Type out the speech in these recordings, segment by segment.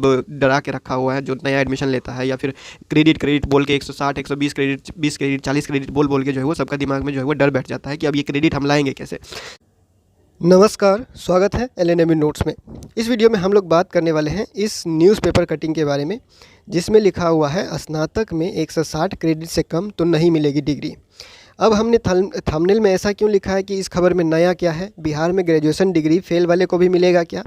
अब डरा के रखा हुआ है जो नया एडमिशन लेता है, या फिर क्रेडिट बोल के 160 120 क्रेडिट, 20 क्रेडिट, 40 क्रेडिट बोल के जो है वो सबका दिमाग में जो है वो डर बैठ जाता है कि अब ये क्रेडिट हम लाएंगे कैसे। नमस्कार, स्वागत है एलएनएमयू नोट्स में। इस वीडियो में हम लोग बात करने वाले हैं इस न्यूज़पेपर कटिंग के बारे में जिसमें लिखा हुआ है स्नातक में 160 क्रेडिट से कम तो नहीं मिलेगी डिग्री। अब हमने थंबनेल में ऐसा क्यों लिखा है कि इस खबर में नया क्या है, बिहार में ग्रेजुएशन डिग्री फेल वाले को भी मिलेगा क्या?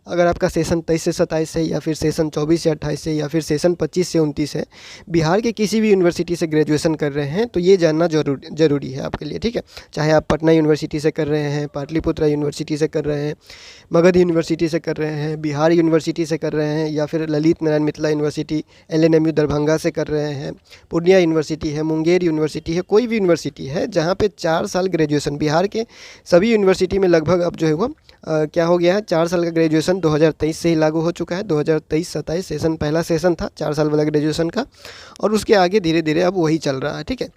अगर आपका सेशन 23 से 27 है, या फिर सेशन 24 से 28 है, या फिर सेशन 25 से 29 है, बिहार के किसी भी यूनिवर्सिटी से ग्रेजुएशन कर रहे हैं तो ये जानना ज़रूरी है आपके लिए, ठीक है। चाहे आप पटना यूनिवर्सिटी से कर रहे हैं, पाटलिपुत्रा यूनिवर्सिटी से कर रहे हैं, मगध यूनिवर्सिटी से कर रहे हैं, बिहार यूनिवर्सिटी से कर रहे हैं, या फिर ललित नारायण मिथिला यूनिवर्सिटी एलएनएमयू दरभंगा से कर रहे हैं, पूर्णिया यूनिवर्सिटी है, मुंगेर यूनिवर्सिटी है, कोई भी यूनिवर्सिटी है जहाँ पे 4 साल ग्रेजुएशन, बिहार के सभी यूनिवर्सिटी में लगभग अब जो है वो क्या हो गया है, 4 साल का ग्रेजुएशन 2023 से ही लागू हो चुका है। 2023-27 सेशन पहला सेशन था 4 साल वाला ग्रेजुएशन का, और उसके आगे धीरे धीरे अब वही चल रहा है, ठीक है।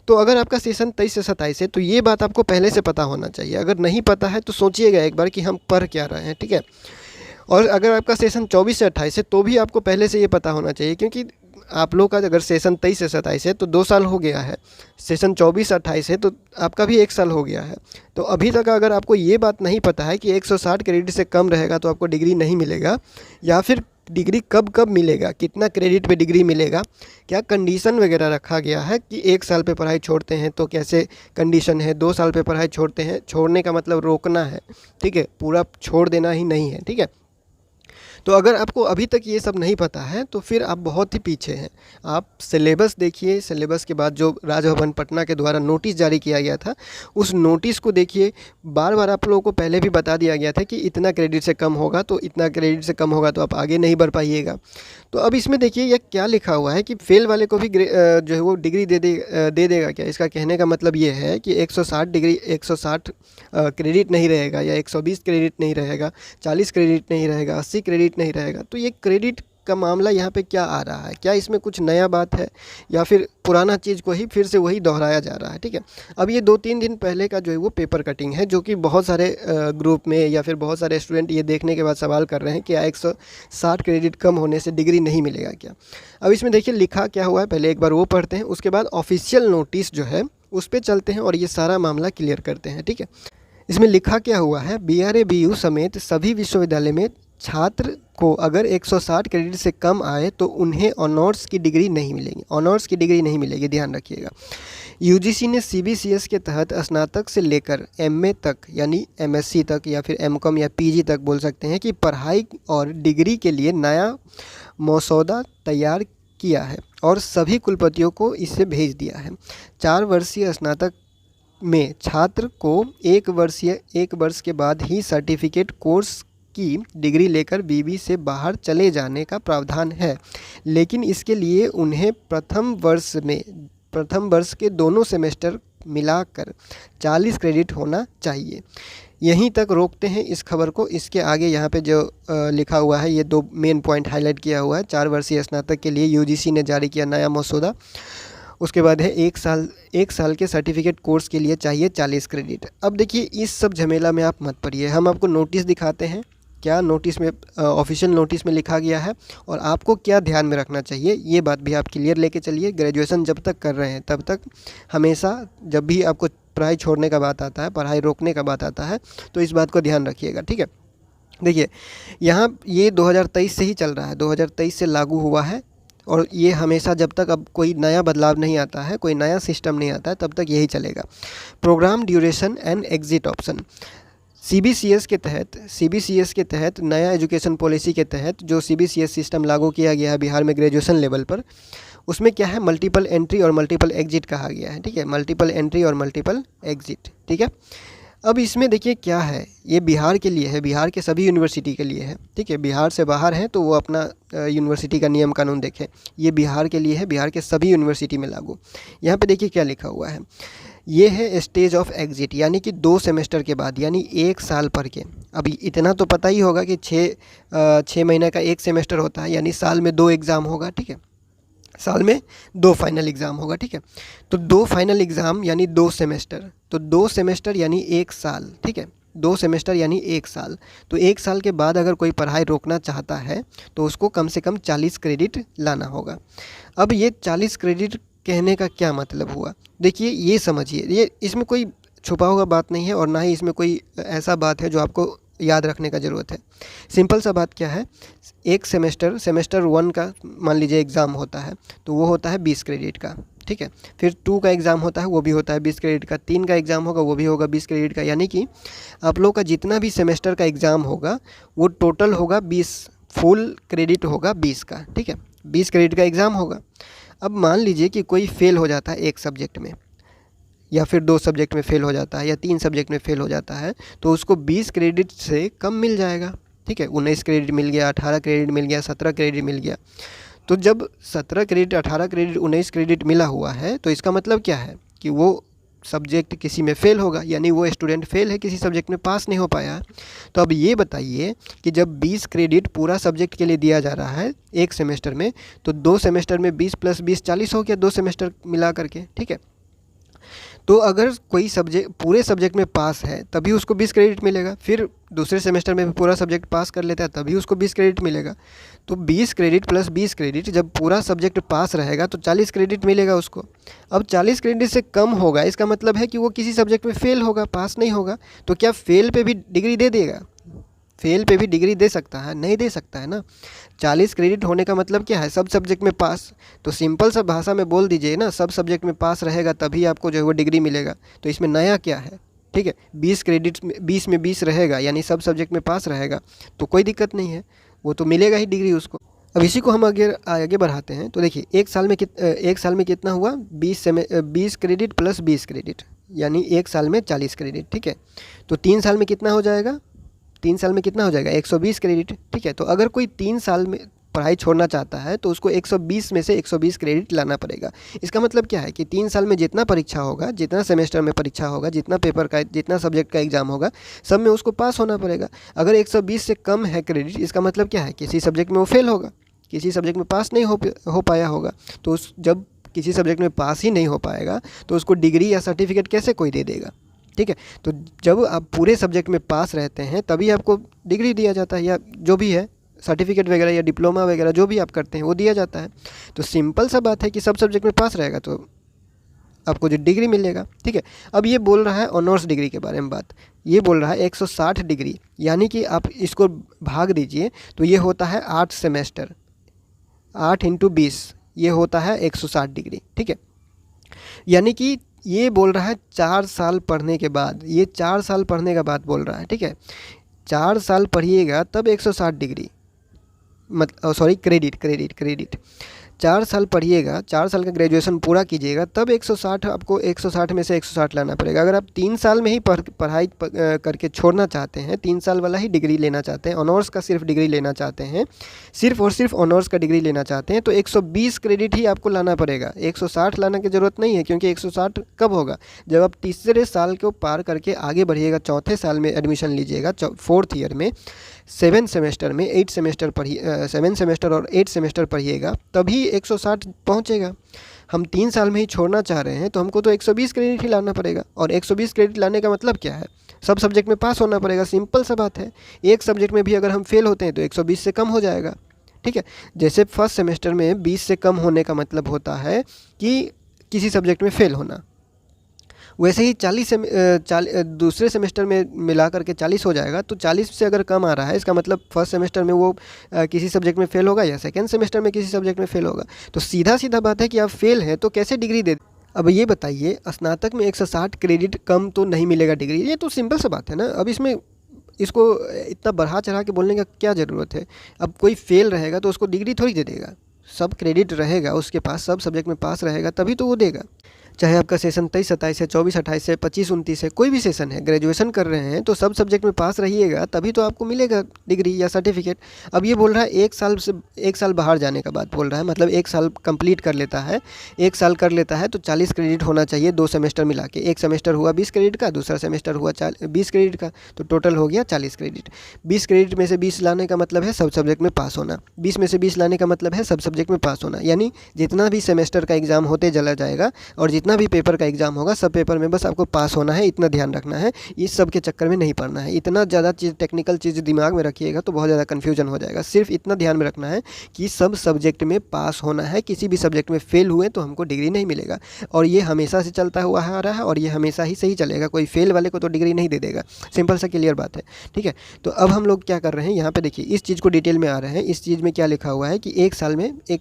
तो अगर आपका सेशन 23 से 27 है तो ये बात आपको पहले से पता होना चाहिए। अगर नहीं पता है तो सोचिएगा एक बार कि हम पढ़ क्या रहे हैं, ठीक है। और अगर आपका सेशन 24 से 28 है तो भी आपको पहले से ये पता होना चाहिए, क्योंकि आप लोग का अगर सेशन 23 से 27 है तो 2 साल हो गया है, सेशन 24-28 है तो आपका भी 1 साल हो गया है। तो अभी तक अगर आपको ये बात नहीं पता है कि 160 क्रेडिट से कम रहेगा तो आपको डिग्री नहीं मिलेगा, या फिर डिग्री कब कब मिलेगा, कितना क्रेडिट पे डिग्री मिलेगा, क्या कंडीशन वगैरह रखा गया है कि 1 साल पे पढ़ाई छोड़ते हैं तो कैसे कंडीशन है, 2 साल पे पढ़ाई छोड़ते हैं, छोड़ने का मतलब रोकना है, ठीक है, पूरा छोड़ देना ही नहीं है, ठीक है। तो अगर आपको अभी तक ये सब नहीं पता है तो फिर आप बहुत ही पीछे हैं। आप सिलेबस देखिए, सिलेबस के बाद जो राजभवन पटना के द्वारा नोटिस जारी किया गया था उस नोटिस को देखिए। बार बार आप लोगों को पहले भी बता दिया गया था कि इतना क्रेडिट से कम होगा तो इतना क्रेडिट से कम होगा तो आप आगे नहीं बढ़ पाइएगा। तो अब इसमें देखिए यह क्या लिखा हुआ है कि फेल वाले को भी जो है वो डिग्री दे देगा क्या? इसका कहने का मतलब ये है कि 160 क्रेडिट नहीं रहेगा, या 120 क्रेडिट नहीं रहेगा, 40 क्रेडिट नहीं रहेगा, 80 क्रेडिट नहीं रहेगा। तो ये क्रेडिट का मामला यहाँ पे क्या आ रहा है? क्या इसमें कुछ नया बात है, या फिर पुराना चीज़ को ही फिर से वही दोहराया जा रहा है, ठीक है। अब ये 2-3 दिन पहले का जो है वो पेपर कटिंग है, जो कि बहुत सारे ग्रुप में या फिर बहुत सारे स्टूडेंट ये देखने के बाद सवाल कर रहे हैं कि 160 क्रेडिट कम होने से डिग्री नहीं मिलेगा क्या। अब इसमें देखिए लिखा क्या हुआ है, पहले एक बार वो पढ़ते हैं, उसके बाद ऑफिशियल नोटिस जो है उस पर चलते हैं और ये सारा मामला क्लियर करते हैं, ठीक है। इसमें लिखा क्या हुआ है, BRABU समेत सभी विश्वविद्यालय में छात्र को अगर 160 क्रेडिट से कम आए तो उन्हें ऑनर्स की डिग्री नहीं मिलेगी, ऑनर्स की डिग्री नहीं मिलेगी, ध्यान रखिएगा। UGC ने CBCS के तहत स्नातक से लेकर MA तक, यानी MSc तक या फिर MCOM या PG तक बोल सकते हैं, कि पढ़ाई और डिग्री के लिए नया मसौदा तैयार किया है और सभी कुलपतियों को इसे भेज दिया है। 4 वर्षीय स्नातक में छात्र को 1 वर्ष के बाद ही सर्टिफिकेट कोर्स की डिग्री लेकर BB से बाहर चले जाने का प्रावधान है, लेकिन इसके लिए उन्हें प्रथम वर्ष के दोनों सेमेस्टर मिलाकर 40 क्रेडिट होना चाहिए। यहीं तक रोकते हैं इस खबर को। इसके आगे यहाँ पे जो लिखा हुआ है, ये 2 मेन पॉइंट हाईलाइट किया हुआ है। 4 वर्षीय स्नातक के लिए UGC ने जारी किया नया मसौदा। उसके बाद है 1 साल के सर्टिफिकेट कोर्स के लिए चाहिए 40 क्रेडिट। अब देखिए इस सब झमेला में आप मत पड़िए, हम आपको नोटिस दिखाते हैं, क्या नोटिस में ऑफिशियल नोटिस में लिखा गया है और आपको क्या ध्यान में रखना चाहिए, ये बात भी आप क्लियर लेके चलिए। ग्रेजुएशन जब तक कर रहे हैं तब तक हमेशा जब भी आपको पढ़ाई छोड़ने का बात आता है, पढ़ाई रोकने का बात आता है, तो इस बात को ध्यान रखिएगा, ठीक है। देखिए यहाँ ये 2023 से ही चल रहा है, 2023 से लागू हुआ है, और ये हमेशा जब तक अब कोई नया बदलाव नहीं आता है, कोई नया सिस्टम नहीं आता है, तब तक यही चलेगा। Programme duration and exit option CBCS के तहत नया एजुकेशन पॉलिसी के तहत जो CBCS सिस्टम लागू किया गया है बिहार में ग्रेजुएशन लेवल पर, उसमें क्या है, मल्टीपल एंट्री और मल्टीपल एग्जिट कहा गया है, ठीक है। मल्टीपल एंट्री और मल्टीपल एग्जिट, ठीक है। अब इसमें देखिए क्या है, ये बिहार के लिए है, बिहार के सभी यूनिवर्सिटी के लिए है, ठीक है। बिहार से बाहर है तो वो अपना यूनिवर्सिटी का नियम कानून देखें। ये बिहार के लिए है, बिहार के सभी यूनिवर्सिटी में लागू। यहाँ पे देखिए क्या लिखा हुआ है, ये है स्टेज ऑफ एग्जिट, यानी कि 2 सेमेस्टर के बाद, यानी 1 साल पढ़ के। अभी इतना तो पता ही होगा कि 6 महीने का 1 सेमेस्टर होता है, यानी साल में 2 एग्ज़ाम होगा, ठीक है। साल में 2 फाइनल एग्ज़ाम होगा, ठीक है। तो 2 फाइनल एग्ज़ाम यानी 2 सेमेस्टर, तो 2 सेमेस्टर यानी 1 साल, ठीक है। 2 सेमेस्टर यानी 1 साल। तो 1 साल के बाद अगर कोई पढ़ाई रोकना चाहता है तो उसको कम से कम 40 क्रेडिट लाना होगा। अब ये 40 क्रेडिट कहने का क्या मतलब हुआ? देखिए, ये समझिए, ये इसमें कोई छुपा हुआ बात नहीं है और ना ही इसमें कोई ऐसा बात है जो आपको याद रखने का ज़रूरत है। सिंपल सा बात क्या है, एक सेमेस्टर 1 का मान लीजिए एग्ज़ाम होता है तो वो होता है 20 क्रेडिट का, ठीक है। फिर 2 का एग्ज़ाम होता है वो भी होता है 20 क्रेडिट का, 3 का एग्ज़ाम होगा वो भी होगा 20 क्रेडिट का। यानी कि आप लोग का जितना भी सेमेस्टर का एग्ज़ाम होगा वो टोटल होगा 20, फुल क्रेडिट होगा 20 का, ठीक है। 20 क्रेडिट का एग्ज़ाम होगा। अब मान लीजिए कि कोई फेल हो जाता है एक सब्जेक्ट में, या फिर 2 सब्जेक्ट में फ़ेल हो जाता है, या 3 सब्जेक्ट में फ़ेल हो जाता है, तो उसको 20 क्रेडिट से कम मिल जाएगा, ठीक है। 19 क्रेडिट मिल गया, 18 क्रेडिट मिल गया, 17 क्रेडिट मिल गया। तो जब 17 क्रेडिट, 18 क्रेडिट, 19 क्रेडिट मिला हुआ है तो इसका मतलब क्या है कि वो सब्जेक्ट किसी में फ़ेल होगा, यानी वो स्टूडेंट फ़ेल है, किसी सब्जेक्ट में पास नहीं हो पाया है। तो अब ये बताइए कि जब 20 क्रेडिट पूरा सब्जेक्ट के लिए दिया जा रहा है एक सेमेस्टर में, तो 2 सेमेस्टर में 20 + 20 40 हो गया, 2 सेमेस्टर मिला करके, ठीक है। तो अगर कोई सब्जेक्ट पूरे सब्जेक्ट में पास है तभी उसको 20 क्रेडिट मिलेगा, फिर दूसरे सेमेस्टर में भी पूरा सब्जेक्ट पास कर लेता है तभी उसको 20 क्रेडिट मिलेगा। तो 20 क्रेडिट + 20 क्रेडिट, जब पूरा सब्जेक्ट पास रहेगा तो 40 क्रेडिट मिलेगा उसको। अब 40 क्रेडिट से कम होगा, इसका मतलब है कि वो किसी सब्जेक्ट में फ़ेल होगा, पास नहीं होगा। तो क्या फ़ेल पे भी डिग्री दे देगा? फ़ेल पे भी डिग्री दे सकता है? नहीं दे सकता है ना। 40 क्रेडिट होने का मतलब क्या है? सब सब्जेक्ट में पास। तो सिंपल सा भाषा में बोल दीजिए ना, सब सब्जेक्ट में पास रहेगा तभी आपको जो है वो डिग्री मिलेगा। तो इसमें नया क्या है, ठीक है। 20 क्रेडिट में 20 रहेगा, यानी सब सब्जेक्ट में पास रहेगा तो कोई दिक्कत नहीं है, वो तो मिलेगा ही डिग्री उसको। अब इसी को हम आगे बढ़ाते हैं। तो देखिए, एक साल में कितना हुआ? 20 क्रेडिट + 20 क्रेडिट, यानी 1 साल में 40 क्रेडिट, ठीक है। तो 3 साल में कितना हो जाएगा? 3 साल में कितना हो जाएगा? 120 क्रेडिट, ठीक है। तो अगर कोई 3 साल में पढ़ाई छोड़ना चाहता है तो उसको 120 में से 120 क्रेडिट लाना पड़ेगा। इसका मतलब क्या है कि 3 साल में जितना परीक्षा होगा, जितना सेमेस्टर में परीक्षा होगा, जितना पेपर का, जितना सब्जेक्ट का एग्ज़ाम होगा, सब में उसको पास होना पड़ेगा। अगर 120 से कम है क्रेडिट, इसका मतलब क्या है? किसी सब्जेक्ट में वो फेल होगा, किसी सब्जेक्ट में पास नहीं हो पाया होगा। तो जब किसी सब्जेक्ट में पास ही नहीं हो पाएगा तो उसको डिग्री या सर्टिफिकेट कैसे कोई दे देगा, ठीक है। तो जब आप पूरे सब्जेक्ट में पास रहते हैं तभी आपको डिग्री दिया जाता है, या जो भी है सर्टिफिकेट वगैरह या डिप्लोमा वगैरह जो भी आप करते हैं वो दिया जाता है। तो सिंपल सा बात है कि सब सब्जेक्ट में पास रहेगा तो आपको जो डिग्री मिलेगा, ठीक है। अब ये बोल रहा है ऑनर्स डिग्री के बारे में बात, ये बोल रहा है 160 डिग्री, यानी कि आप इसको भाग दीजिए तो ये होता है 8 सेमेस्टर, 8 × 20 ये होता है 160 डिग्री, ठीक है। यानी कि ये बोल रहा है 4 साल पढ़ने के बाद, ये 4 साल पढ़ने का बात बोल रहा है, ठीक है। 4 साल पढ़िएगा तब 160 डिग्री, सॉरी क्रेडिट 4 साल पढ़िएगा, 4 साल का ग्रेजुएशन पूरा कीजिएगा तब 160, आपको 160 में से 160 लाना पड़ेगा। अगर आप 3 साल में ही पढ़ाई करके छोड़ना चाहते हैं, 3 साल वाला ही डिग्री लेना चाहते हैं, ऑनर्स का सिर्फ डिग्री लेना चाहते हैं, सिर्फ और सिर्फ ऑनर्स का डिग्री लेना चाहते हैं, तो 120 क्रेडिट ही आपको लाना पड़ेगा। 160 लाने की ज़रूरत नहीं है, क्योंकि 160 कब होगा? जब आप तीसरे साल को पार करके आगे बढ़िएगा, चौथे साल में एडमिशन लीजिएगा, 4th ईयर में, 7 सेमेस्टर में 8 सेमेस्टर पढ़िए, 7 सेमेस्टर और 8 सेमेस्टर पढ़िएगा तभी 160 पहुंचेगा। हम 3 साल में ही छोड़ना चाह रहे हैं तो हमको तो 120 क्रेडिट ही लाना पड़ेगा। और 120 क्रेडिट लाने का मतलब क्या है? सब सब्जेक्ट में पास होना पड़ेगा, सिंपल सा बात है। एक सब्जेक्ट में भी अगर हम फेल होते हैं तो 120 से कम हो जाएगा, ठीक है। जैसे फर्स्ट सेमेस्टर में 20 से कम होने का मतलब होता है कि किसी सब्जेक्ट में फेल होना, वैसे ही 40 दूसरे सेमेस्टर में मिला करके 40 हो जाएगा। तो 40 से अगर कम आ रहा है इसका मतलब फर्स्ट सेमेस्टर में वो किसी सब्जेक्ट में फ़ेल होगा या सेकंड सेमेस्टर में किसी सब्जेक्ट में फ़ेल होगा। तो सीधा बात है कि आप फेल हैं तो कैसे डिग्री दे। अब ये बताइए, स्नातक में 160 क्रेडिट कम तो नहीं मिलेगा डिग्री, ये तो सिंपल सा बात है ना। अब इसमें इसको इतना बढ़ा चढ़ा के बोलने का क्या ज़रूरत है? अब कोई फेल रहेगा तो उसको डिग्री थोड़ी दे देगा, सब क्रेडिट रहेगा उसके पास, सब सब्जेक्ट में पास रहेगा तभी तो वो देगा। चाहे आपका सेशन 23-27 है, 24-28 है, 25-29 है, कोई भी सेशन है, ग्रेजुएशन कर रहे हैं तो सब सब्जेक्ट में पास रहिएगा तभी तो आपको मिलेगा डिग्री या सर्टिफिकेट। अब ये बोल रहा है 1 साल बाहर जाने का बात बोल रहा है, मतलब 1 साल कंप्लीट कर लेता है, 1 साल कर लेता है तो 40 क्रेडिट होना चाहिए 2 सेमेस्टर मिला के। एक सेमेस्टर हुआ 20 क्रेडिट का, दूसरा सेमेस्टर हुआ 20 क्रेडिट का, तो टोटल हो गया 40 क्रेडिट। 20 क्रेडिट में से 20 लाने का मतलब है सब सब्जेक्ट में पास होना, 20 में से 20 लाने का मतलब है सब सब्जेक्ट में पास होना, यानी जितना भी सेमेस्टर का एग्ज़ाम होते चला जाएगा और जितना जितना भी पेपर का एग्ज़ाम होगा सब पेपर में बस आपको पास होना है, इतना ध्यान रखना है। इस सब के चक्कर में नहीं पड़ना है। इतना ज़्यादा चीज़ टेक्निकल चीज़ दिमाग में रखिएगा तो बहुत ज़्यादा कन्फ्यूजन हो जाएगा। सिर्फ इतना ध्यान में रखना है कि सब सब्जेक्ट में पास होना है। किसी भी सब्जेक्ट में फेल हुए तो हमको डिग्री नहीं मिलेगा, और ये हमेशा से चलता हुआ आ रहा है और ये हमेशा ही सही चलेगा। कोई फेल वाले को तो डिग्री नहीं दे देगा, सिंपल सा क्लियर बात है। ठीक है, तो अब हम लोग क्या कर रहे हैं, यहाँ पे देखिए इस चीज़ को डिटेल में आ रहे हैं। इस चीज़ में क्या लिखा हुआ है कि एक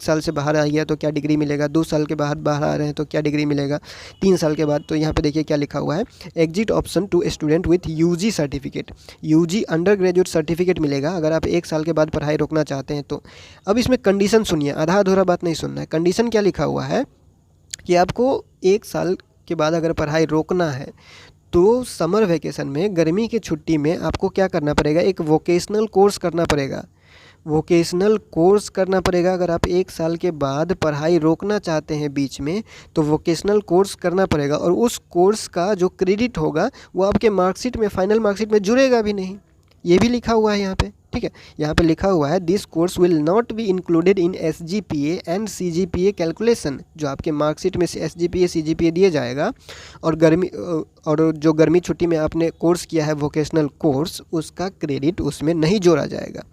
साल से बाहर आ गया तो क्या डिग्री मिलेगा, 2 साल के बाद बाहर आ रहे हैं तो क्या डिग्री मिलेगा, 3 साल के बाद। तो यहाँ पे देखिए क्या लिखा हुआ है, exit option to student with UG certificate, UG undergraduate certificate मिलेगा अगर आप 1 साल के बाद पढ़ाई रोकना चाहते हैं तो। अब इसमें कंडीशन सुनिए, आधा अधूरा बात नहीं सुनना है। कंडीशन क्या लिखा हुआ है कि आपको 1 साल के बाद अगर पढ़ाई रोकना है तो समर वैकेशन में, गर्मी की छुट्टी में आपको क्या करना पड़ेगा, एक वोकेशनल कोर्स करना पड़ेगा। वोकेशनल कोर्स करना पड़ेगा। अगर आप 1 साल के बाद पढ़ाई रोकना चाहते हैं बीच में तो वोकेशनल कोर्स करना पड़ेगा, और उस कोर्स का जो क्रेडिट होगा वो आपके मार्कशीट में, फाइनल मार्कशीट में जुड़ेगा भी नहीं। ये भी लिखा हुआ है यहाँ पे। ठीक है, यहाँ पे लिखा हुआ है this course will not be included in SGPA and CGPA calculation. जो आपके मार्कशीट में SGPA CGPA दिया जाएगा और जो गर्मी छुट्टी में आपने कोर्स किया है वोकेशनल कोर्स, उसका क्रेडिट उसमें नहीं जोड़ा जाएगा।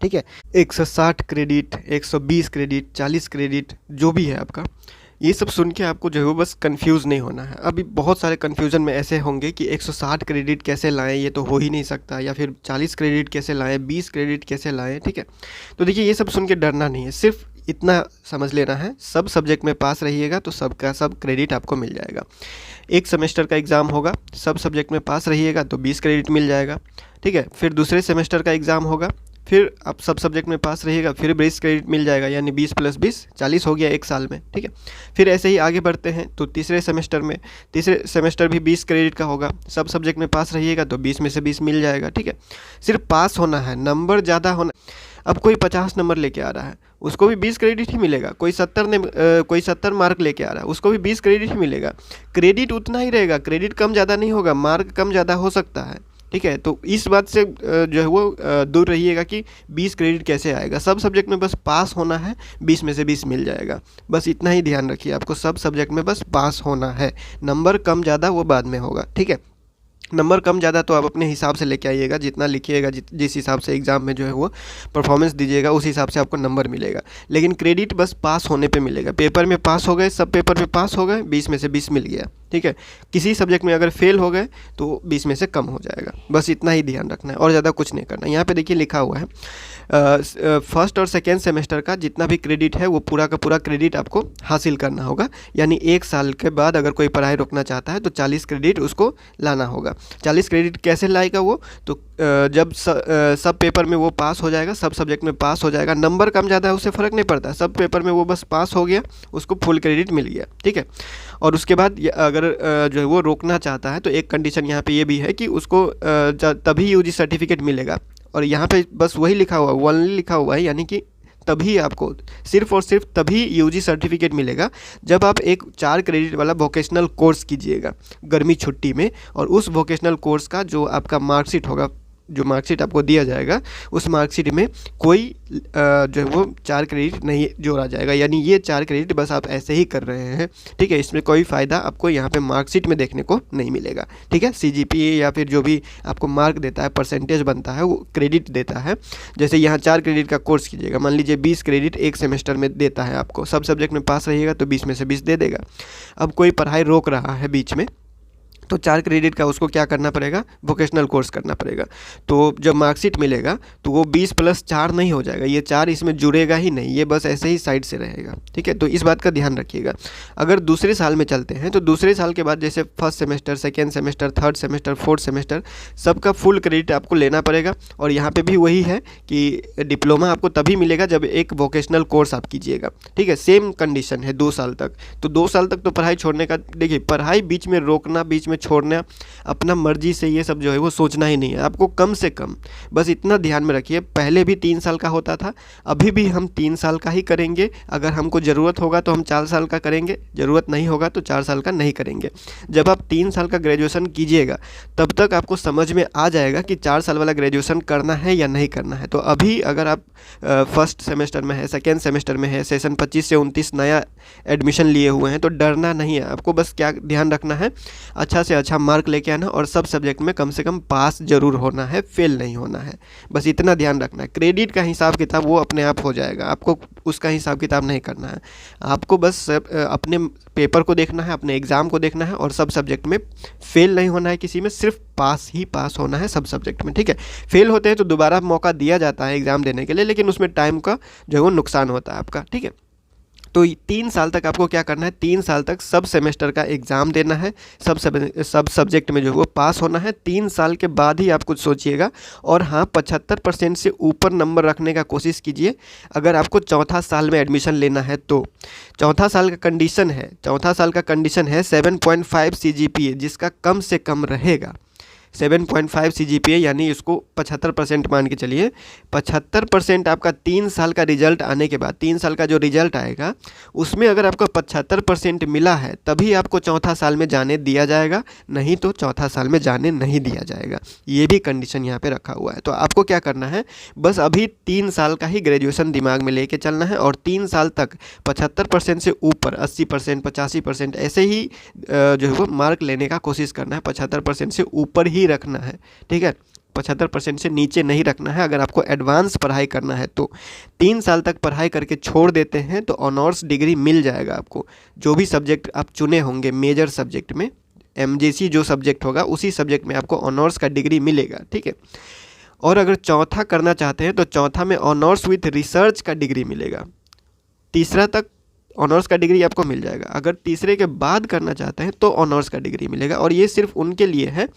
ठीक है, 160 क्रेडिट, 120 क्रेडिट, 40 क्रेडिट जो भी है आपका, ये सब सुन के आपको जो है वो बस कंफ्यूज नहीं होना है। अभी बहुत सारे कंफ्यूजन में ऐसे होंगे कि 160 क्रेडिट कैसे लाएं, ये तो हो ही नहीं सकता, या फिर 40 क्रेडिट कैसे लाएं, 20 क्रेडिट कैसे लाएं। ठीक है, तो देखिए ये सब सुन के डरना नहीं है, सिर्फ इतना समझ लेना है, सब सब्जेक्ट में पास रहिएगा तो सबका सब क्रेडिट आपको मिल जाएगा। एक सेमेस्टर का एग्ज़ाम होगा, सब सब्जेक्ट में पास रहिएगा तो 20 क्रेडिट मिल जाएगा। ठीक है, फिर दूसरे सेमेस्टर का एग्ज़ाम होगा, फिर आप सब सब्जेक्ट में पास रहिएगा, फिर 20 क्रेडिट मिल जाएगा, यानी 20 + 20 40 हो गया 1 साल में। ठीक है, फिर ऐसे ही आगे बढ़ते हैं तो तीसरे सेमेस्टर भी 20 क्रेडिट का होगा, सब सब्जेक्ट में पास रहिएगा तो 20 में से 20 मिल जाएगा। ठीक है, सिर्फ पास होना है, नंबर ज़्यादा होना। अब कोई 50 नंबर लेके आ रहा है उसको भी 20 क्रेडिट ही मिलेगा, कोई 70 मार्क लेके आ रहा है उसको भी 20 क्रेडिट ही मिलेगा। क्रेडिट उतना ही रहेगा, क्रेडिट कम ज़्यादा नहीं होगा, मार्क कम ज़्यादा हो सकता है। ठीक है, तो इस बात से जो है वो दूर रहिएगा कि 20 क्रेडिट कैसे आएगा। सब सब्जेक्ट में बस पास होना है, 20 में से 20 मिल जाएगा। बस इतना ही ध्यान रखिए, आपको सब सब्जेक्ट में बस पास होना है, नंबर कम ज़्यादा वो बाद में होगा। ठीक है, नंबर कम ज़्यादा तो आप अपने हिसाब से लेके आइएगा, जितना लिखिएगा, जिस हिसाब से एग्ज़ाम में जो है वो परफॉर्मेंस दीजिएगा उस हिसाब से आपको नंबर मिलेगा। लेकिन क्रेडिट बस पास होने पे मिलेगा। पेपर में पास हो गए, सब पेपर में पास हो गए, 20 में से 20 मिल गया। ठीक है, किसी सब्जेक्ट में अगर फेल हो गए तो 20 में से कम हो जाएगा। बस इतना ही ध्यान रखना है और ज़्यादा कुछ नहीं करना। यहाँ पे देखिए लिखा हुआ है फर्स्ट और सेकेंड सेमेस्टर का जितना भी क्रेडिट है वो पूरा का पूरा क्रेडिट आपको हासिल करना होगा। यानी 1 साल के बाद अगर कोई पढ़ाई रोकना चाहता है तो 40 क्रेडिट उसको लाना होगा। 40 क्रेडिट कैसे लाएगा वो, तो जब सब पेपर में वो पास हो जाएगा, सब सब्जेक्ट में पास हो जाएगा, नंबर कम ज़्यादा है उससे फ़र्क नहीं पड़ता, सब पेपर में वो बस पास हो गया, उसको फुल क्रेडिट मिल गया। ठीक है, और उसके बाद अगर जो है वो रोकना चाहता है तो एक कंडीशन यहाँ पे ये भी है कि उसको तभी यूजी सर्टिफिकेट मिलेगा। और यहाँ पे बस वही लिखा हुआ है, ओनली लिखा हुआ है, यानी कि तभी आपको सिर्फ और सिर्फ तभी यूजी सर्टिफिकेट मिलेगा जब आप एक 4 क्रेडिट वाला वोकेशनल कोर्स कीजिएगा गर्मी छुट्टी में। और उस वोकेशनल कोर्स का जो आपका मार्कशीट होगा, जो मार्कशीट आपको दिया जाएगा, उस मार्कशीट में कोई जो है वो 4 क्रेडिट नहीं जोड़ा जाएगा। यानी ये 4 क्रेडिट बस आप ऐसे ही कर रहे हैं। ठीक है, इसमें कोई फ़ायदा आपको यहाँ पे मार्कशीट में देखने को नहीं मिलेगा। ठीक है, CGPA या फिर जो भी आपको मार्क देता है, परसेंटेज बनता है, वो क्रेडिट देता है। जैसे यहाँ 4 क्रेडिट का कोर्स कीजिएगा, मान लीजिए 20 क्रेडिट एक सेमेस्टर में देता है आपको, सब सब्जेक्ट में पास रहिएगा तो 20 में से 20 दे देगा। अब कोई पढ़ाई रोक रहा है बीच में तो 4 क्रेडिट का उसको क्या करना पड़ेगा, वोकेशनल कोर्स करना पड़ेगा। तो जब मार्कशीट मिलेगा तो वो 20 + 4 नहीं हो जाएगा, ये 4 इसमें जुड़ेगा ही नहीं, ये बस ऐसे ही साइड से रहेगा। ठीक है, तो इस बात का ध्यान रखिएगा। अगर दूसरे साल में चलते हैं तो दूसरे साल के बाद जैसे first semester, second semester, third semester, fourth semester, सबका फुल क्रेडिट आपको लेना पड़ेगा। और यहाँ पर भी वही है कि डिप्लोमा आपको तभी मिलेगा जब एक वोकेशनल कोर्स आप कीजिएगा। ठीक है, सेम कंडीशन है 2 साल तक। तो 2 साल तक तो पढ़ाई छोड़ने का, देखिए पढ़ाई बीच में रोकना, बीच में छोड़ना, अपना मर्जी से ये सब जो है वो सोचना ही नहीं है आपको। कम से कम बस इतना ध्यान में रखिए, पहले भी 3 साल का होता था, अभी भी हम 3 साल का ही करेंगे। अगर हमको ज़रूरत होगा तो हम 4 साल का करेंगे, ज़रूरत नहीं होगा तो 4 साल का नहीं करेंगे। जब आप 3 साल का ग्रेजुएशन कीजिएगा तब तक आपको समझ में आ जाएगा कि 4 साल वाला ग्रेजुएशन करना है या नहीं करना है। तो अभी अगर आप फर्स्ट सेमेस्टर में है, सेकेंड सेमेस्टर में है, सेशन 25 से 29 नया एडमिशन लिए हुए हैं, तो डरना नहीं है आपको। बस क्या ध्यान रखना है, अच्छा से अच्छा मार्क लेके आना और सब सब्जेक्ट में कम से कम पास जरूर होना है, फेल नहीं होना है। बस इतना ध्यान रखना है। क्रेडिट का हिसाब किताब वो अपने आप हो जाएगा, आपको उसका हिसाब किताब नहीं करना है। आपको बस अपने पेपर को देखना है, अपने एग्ज़ाम को देखना है और सब सब्जेक्ट में फेल नहीं होना है किसी में, सिर्फ पास ही पास होना है सब सब्जेक्ट में, ठीक है। फेल होते हैं तो दोबारा मौका दिया जाता है एग्ज़ाम देने के लिए, लेकिन उसमें टाइम का जो है वो नुकसान होता है आपका, ठीक है। तो 3 साल तक आपको क्या करना है, 3 साल तक सब सेमेस्टर का एग्ज़ाम देना है, सब सब्जेक्ट में जो है वो पास होना है। 3 साल के बाद ही आप कुछ सोचिएगा। और हाँ, 75% से ऊपर नंबर रखने का कोशिश कीजिए अगर आपको चौथा साल में एडमिशन लेना है तो। चौथा साल का कंडीशन है 7.5 CGPA, जिसका कम से कम रहेगा 7.5 CGPA, यानी इसको 75% मान के चलिए। 75% आपका 3 साल का रिजल्ट आने के बाद, 3 साल का जो रिजल्ट आएगा उसमें अगर आपको 75% मिला है तभी आपको चौथा साल में जाने दिया जाएगा, नहीं तो चौथा साल में जाने नहीं दिया जाएगा। ये भी कंडीशन यहाँ पे रखा हुआ है। तो आपको क्या करना है, बस अभी 3 साल का ही ग्रेजुएशन दिमाग में लेके चलना है और 3 साल तक 75% से ऊपर 80%, 85% ऐसे ही जो है वो मार्क लेने का कोशिश करना है। 75% से ऊपर ही रखना है, ठीक है। 75% से नीचे नहीं रखना है। अगर आपको एडवांस पढ़ाई करना है तो 3 साल तक पढ़ाई करके छोड़ देते हैं तो ऑनर्स डिग्री मिल जाएगा आपको। जो भी सब्जेक्ट आप चुने होंगे मेजर सब्जेक्ट में, MJC जो सब्जेक्ट होगा उसी सब्जेक्ट में आपको ऑनर्स का डिग्री मिलेगा, ठीक है। और अगर चौथा करना चाहते हैं तो चौथा में ऑनर्स विथ रिसर्च का डिग्री मिलेगा। तीसरा तक ऑनर्स का डिग्री आपको मिल जाएगा। अगर तीसरे के बाद करना चाहते हैं तो ऑनर्स का डिग्री मिलेगा। और ये सिर्फ उनके लिए है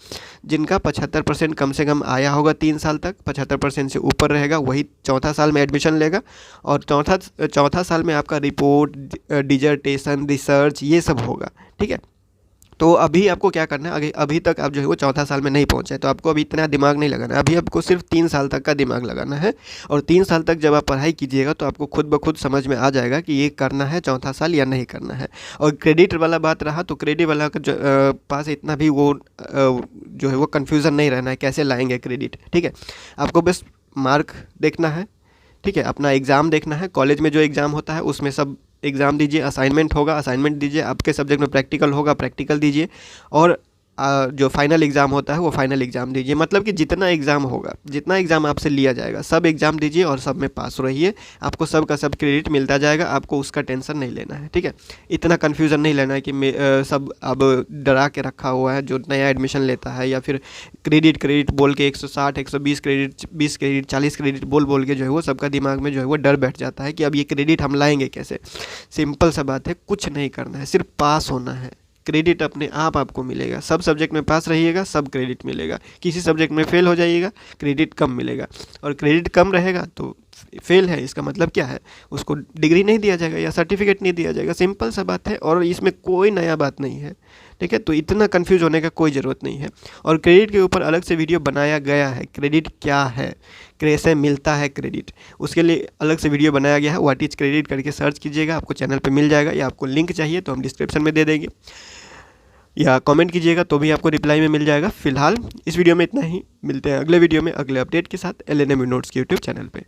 जिनका 75% कम से कम आया होगा 3 साल तक, 75% से ऊपर रहेगा वही चौथा साल में एडमिशन लेगा। और चौथा साल में आपका रिपोर्ट, डिजर्टेशन, रिसर्च ये सब होगा, ठीक है। तो अभी आपको क्या करना है, अभी तक आप जो है वो चौथा साल में नहीं पहुंचे तो आपको अभी इतना दिमाग नहीं लगाना है। अभी आपको सिर्फ 3 साल तक का दिमाग लगाना है। और 3 साल तक जब आप पढ़ाई कीजिएगा तो आपको खुद ब खुद समझ में आ जाएगा कि ये करना है चौथा साल या नहीं करना है। और क्रेडिट वाला बात रहा तो क्रेडिट वाला का पास इतना भी वो जो है वो कन्फ्यूज़न नहीं रहना है कैसे लाएंगे क्रेडिट, ठीक है। आपको बस मार्क देखना है, ठीक है। अपना एग्ज़ाम देखना है, कॉलेज में जो एग्ज़ाम होता है उसमें सब एग्ज़ाम दीजिए, असाइनमेंट होगा असाइनमेंट दीजिए, आपके सब्जेक्ट में प्रैक्टिकल होगा प्रैक्टिकल दीजिए, और जो फाइनल एग्ज़ाम होता है वो फाइनल एग्ज़ाम दीजिए। मतलब कि जितना एग्ज़ाम होगा, जितना एग्ज़ाम आपसे लिया जाएगा सब एग्ज़ाम दीजिए और सब में पास रहिए। आपको सब का सब क्रेडिट मिलता जाएगा, आपको उसका टेंशन नहीं लेना है, ठीक है। इतना कन्फ्यूज़न नहीं लेना है कि सब अब डरा के रखा हुआ है जो नया एडमिशन लेता है, या फिर क्रेडिट बोल के 160, 120 क्रेडिट, 20 क्रेडिट, 40 क्रेडिट बोल के जो है वो सबका दिमाग में जो है वो डर बैठ जाता है कि अब ये क्रेडिट हम लाएंगे कैसे। सिंपल सा बात है, कुछ नहीं करना है, सिर्फ पास होना है। क्रेडिट अपने आप आपको मिलेगा। सब सब्जेक्ट में पास रहिएगा सब क्रेडिट मिलेगा, किसी सब्जेक्ट में फेल हो जाइएगा क्रेडिट कम मिलेगा। और क्रेडिट कम रहेगा तो फेल है, इसका मतलब क्या है, उसको डिग्री नहीं दिया जाएगा या सर्टिफिकेट नहीं दिया जाएगा। सिंपल सा बात है और इसमें कोई नया बात नहीं है, ठीक है। तो इतना कंफ्यूज होने का कोई ज़रूरत नहीं है। और क्रेडिट के ऊपर अलग से वीडियो बनाया गया है, क्रेडिट क्या है, कैसे मिलता है क्रेडिट, उसके लिए अलग से वीडियो बनाया गया है। व्हाट इज क्रेडिट करके सर्च कीजिएगा, आपको चैनल पे मिल जाएगा, या आपको लिंक चाहिए तो हम डिस्क्रिप्शन में दे देंगे, या कमेंट कीजिएगा तो भी आपको रिप्लाई में मिल जाएगा। फिलहाल इस वीडियो में इतना ही, मिलते हैं अगले वीडियो में अगले अपडेट के साथ LNMU नोट्स के यूट्यूब चैनल पे।